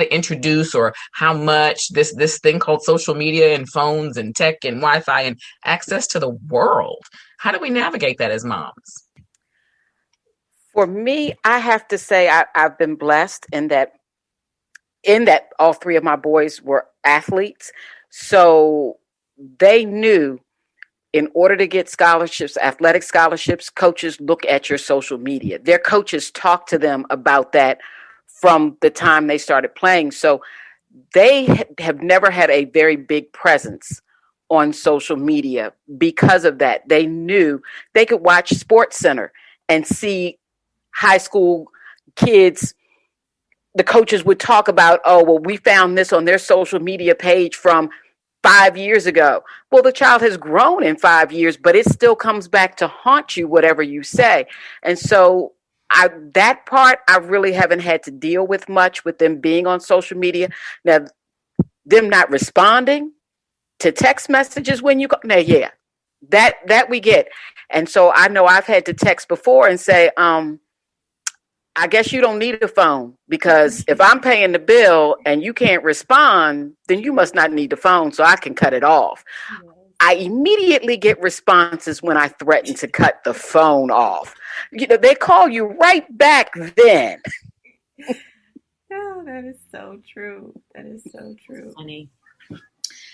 to introduce or how much this thing called social media and phones and tech and Wi-Fi and access to the world? How do we navigate that as moms? For me, I have to say I've been blessed in that all three of my boys were athletes. So they knew in order to get scholarships, athletic scholarships, coaches look at your social media. Their coaches talk to them about that from the time they started playing. So they have never had a very big presence on social media because of that. They knew they could watch Sports Center and see high school kids. The coaches would talk about, oh, well, we found this on their social media page from 5 years ago. Well, the child has grown in 5 years, but it still comes back to haunt you, whatever you say. And so that part, I really haven't had to deal with much with them being on social media. Now, them not responding to text messages when you go, now, yeah, that we get. And so I know I've had to text before and say, I guess you don't need a phone, because if I'm paying the bill and you can't respond, then you must not need the phone, so I can cut it off. I immediately get responses when I threaten to cut the phone off. They call you right back then. Oh, that is so true. That is so true. Funny.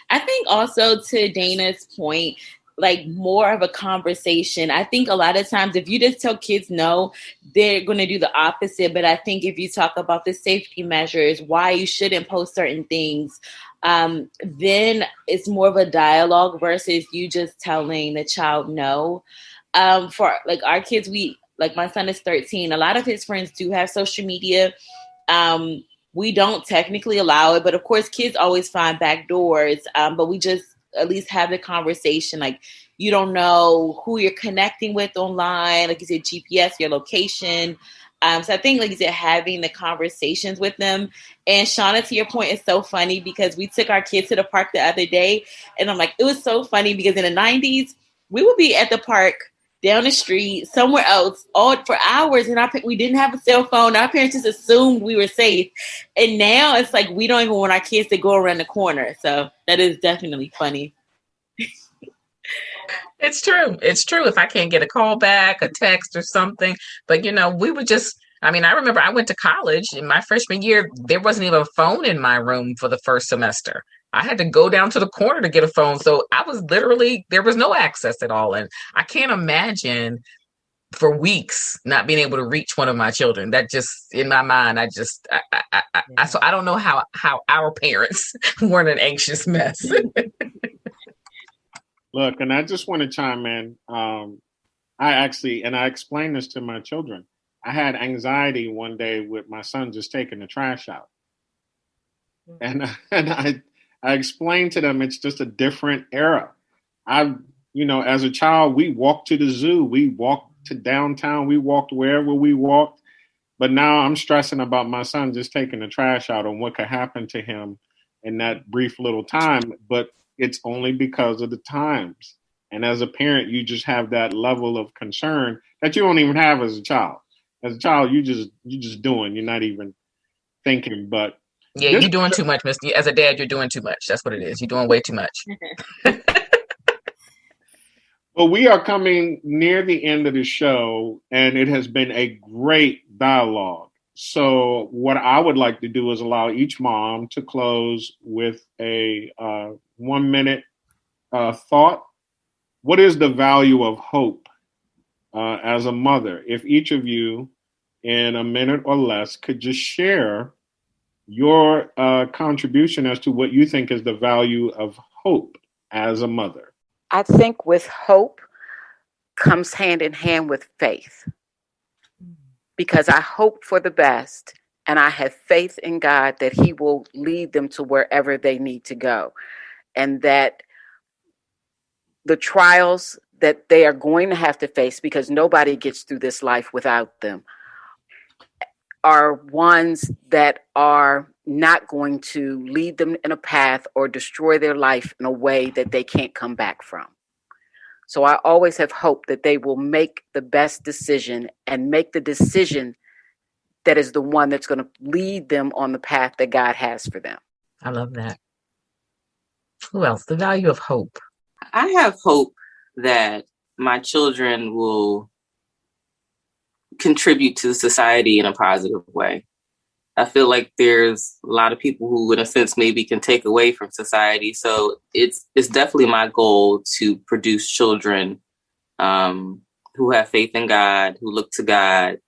I think also, to Dana's point, like more of a conversation. I think a lot of times if you just tell kids no, they're going to do the opposite. But I think if you talk about the safety measures, why you shouldn't post certain things, then it's more of a dialogue versus you just telling the child no. For like our kids, like my son is 13. A lot of his friends do have social media. We don't technically allow it, but of course kids always find back doors. But we just at least have the conversation. Like, you don't know who you're connecting with online. Like you said, GPS, your location. So I think, like you said, having the conversations with them. And Shauna, to your point, is so funny because we took our kids to the park the other day, and I'm like, it was so funny because in the 90s, we would be at the park down the street, somewhere else, all for hours, and we didn't have a cell phone. Our parents just assumed we were safe. And now it's like we don't even want our kids to go around the corner. So that is definitely funny. It's true. It's true. If I can't get a call back, a text or something, but we would just, I remember I went to college in my freshman year. There wasn't even a phone in my room for the first semester. I had to go down to the corner to get a phone. So I was literally, there was no access at all. And I can't imagine for weeks not being able to reach one of my children. That just, in my mind, so I don't know how our parents weren't an anxious mess. Look, and I just want to chime in. I explained this to my children. I had anxiety one day with my son just taking the trash out. And I explained to them it's just a different era. As a child, we walked to the zoo, we walked to downtown, we walked wherever we walked. But now I'm stressing about my son just taking the trash out and what could happen to him in that brief little time. But it's only because of the times. And as a parent, you just have that level of concern that you don't even have as a child. As a child, you just doing, you're not even thinking. But yeah, you're doing too much, Misty. As a dad, you're doing too much. That's what it is. You're doing way too much. Well, we are coming near the end of the show, and it has been a great dialogue. So what I would like to do is allow each mom to close with a 1 minute thought. What is the value of hope as a mother? If each of you in a minute or less could just share your contribution as to what you think is the value of hope as a mother. I think with hope comes hand in hand with faith, because I hope for the best and I have faith in God that He will lead them to wherever they need to go, and that the trials that they are going to have to face, because nobody gets through this life without them, are ones that are not going to lead them in a path or destroy their life in a way that they can't come back from. So I always have hope that they will make the best decision and make the decision that is the one that's going to lead them on the path that God has for them. I love that. Who else? The value of hope. I have hope that my children will contribute to society in a positive way. I feel like there's a lot of people who, in a sense, maybe can take away from society. So it's definitely my goal to produce children who have faith in God, who look to God,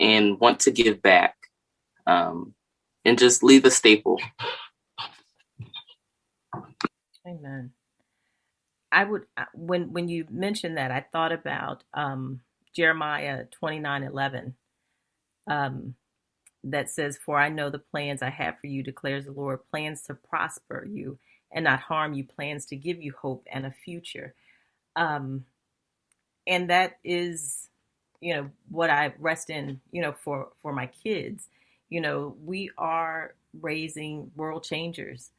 and want to give back, and just leave a staple. Amen. I would, when you mentioned that, I thought about Jeremiah 29:11. That says, "For I know the plans I have for you, declares the Lord, plans to prosper you and not harm you, plans to give you hope and a future." And that is, what I rest in, for my kids. We are raising world changers,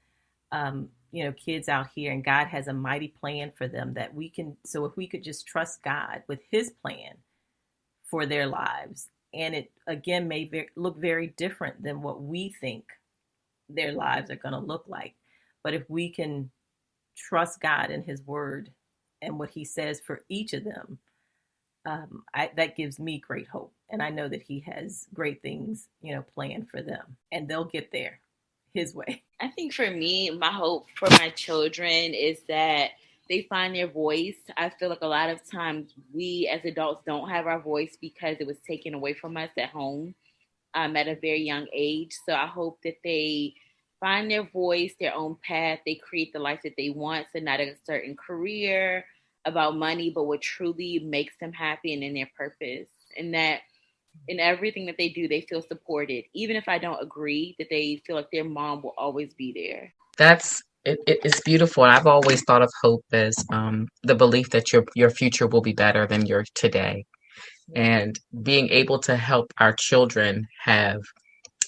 kids out here, and God has a mighty plan for them that we can. So if we could just trust God with His plan for their lives. And it, again, may look very different than what we think their lives are going to look like. But if we can trust God and His word and what He says for each of them, that gives me great hope. And I know that He has great things, planned for them. And they'll get there His way. I think for me, my hope for my children is that they find their voice. I feel like a lot of times we as adults don't have our voice because it was taken away from us at home at a very young age. So I hope that they find their voice, their own path. They create the life that they want. So not a certain career about money, but what truly makes them happy and in their purpose. And that in everything that they do, they feel supported. Even if I don't agree, that they feel like their mom will always be there. It's beautiful. I've always thought of hope as the belief that your future will be better than your today, and being able to help our children have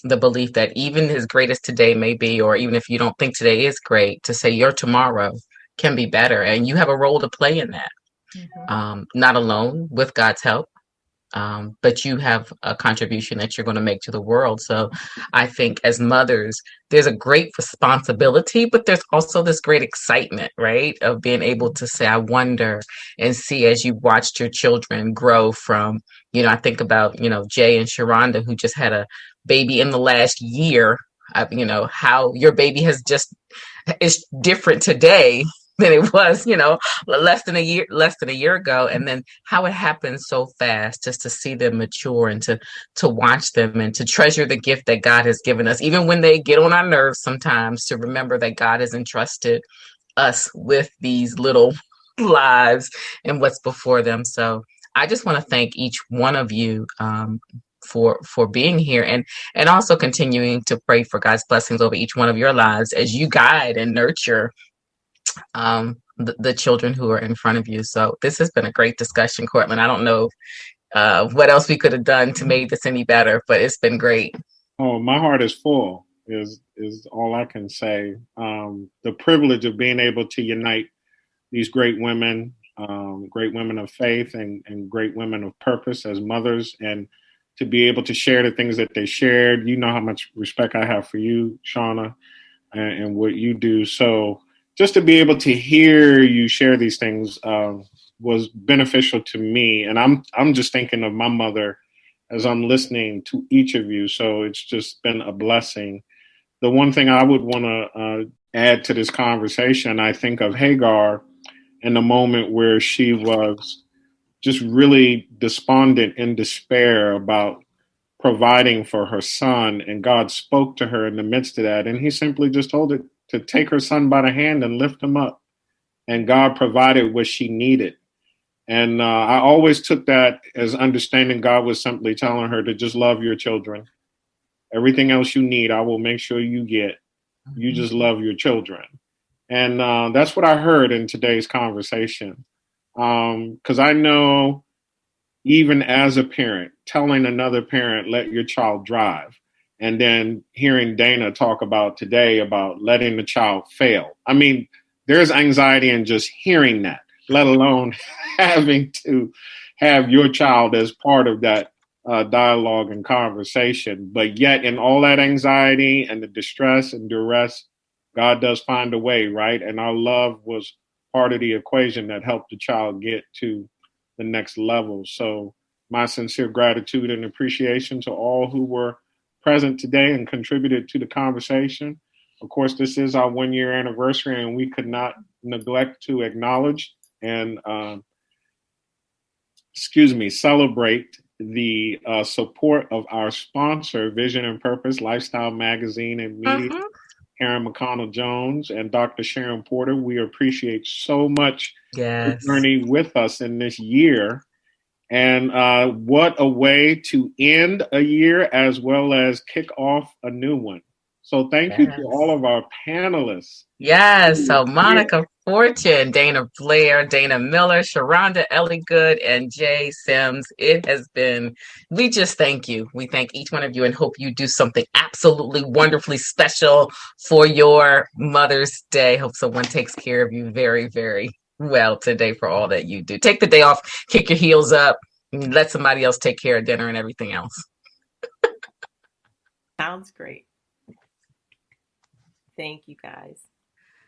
the belief that even as great as today may be, or even if you don't think today is great, to say your tomorrow can be better, and you have a role to play in that. Not alone, with God's help. But you have a contribution that you're going to make to the world. So I think as mothers, there's a great responsibility, but there's also this great excitement, right? Of being able to say, I wonder, and see as you watched your children grow from, I think about, Jay and Sharonda, who just had a baby in the last year, how your baby is different today than it was, less than a year ago. And then how it happens so fast, just to see them mature and to watch them and to treasure the gift that God has given us, even when they get on our nerves sometimes, to remember that God has entrusted us with these little lives and what's before them. So I just want to thank each one of you for being here, and also continuing to pray for God's blessings over each one of your lives as you guide and nurture the children who are in front of you. So this has been a great discussion, Cortland. I don't know what else we could have done to make this any better, but it's been great. Oh, my heart is full, is all I can say. The privilege of being able to unite these great women of faith and great women of purpose as mothers, and to be able to share the things that they shared. You know how much respect I have for you, Shauna, and what you do. So just to be able to hear you share these things was beneficial to me. And I'm just thinking of my mother as I'm listening to each of you. So it's just been a blessing. The one thing I would want to add to this conversation, I think of Hagar in the moment where she was just really despondent in despair about providing for her son. And God spoke to her in the midst of that. And He simply just told her to take her son by the hand and lift him up. And God provided what she needed. And I always took that as understanding God was simply telling her to just love your children. Everything else you need, I will make sure you get. You just love your children. And that's what I heard in today's conversation. Because I know, even as a parent, telling another parent, let your child drive, and then hearing Dana talk about today about letting the child fail. I mean, there's anxiety in just hearing that, let alone having to have your child as part of that dialogue and conversation. But yet, in all that anxiety and the distress and duress, God does find a way, right? And our love was part of the equation that helped the child get to the next level. So, my sincere gratitude and appreciation to all who were present today and contributed to the conversation. Of course, this is our 1 year anniversary, and we could not neglect to acknowledge and celebrate the support of our sponsor, Vision and Purpose Lifestyle Magazine and Media, Karen McConnell Jones and Dr. Sharon Porter. We appreciate so much the journey with us in this year. And what a way to end a year as well as kick off a new one. So thank you to all of our panelists. Yes. So Monica Fortune, Dana Blair, Dana Miller, Sharonda Ellegood, and Jay Simms. It has been, we just thank you. We thank each one of you and hope you do something absolutely wonderfully special for your Mother's Day. Hope someone takes care of you very, very well today for all that you do. Take the day off, kick your heels up, and let somebody else take care of dinner and everything else. Sounds great. Thank you, guys.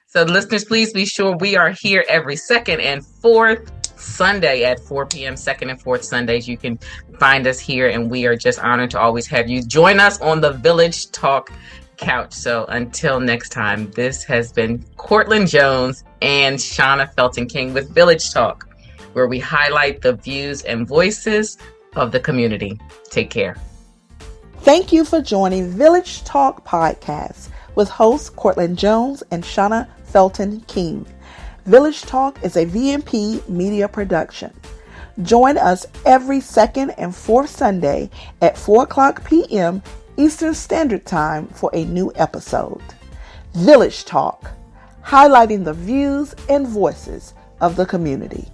So listeners, please be sure we are here every second and fourth Sunday at 4 p.m. Second and fourth Sundays. You can find us here, and we are just honored to always have you join us on the Village Talk couch. So until next time, this has been Cortland Jones and Shauna Felton King with Village Talk, where we highlight the views and voices of the community. Take care. Thank you for joining Village Talk Podcast with hosts Cortland Jones and Shauna Felton King. Village Talk is a VMP media production. Join us every second and fourth Sunday at 4 o'clock p.m. Eastern Standard Time for a new episode. Village Talk, highlighting the views and voices of the community.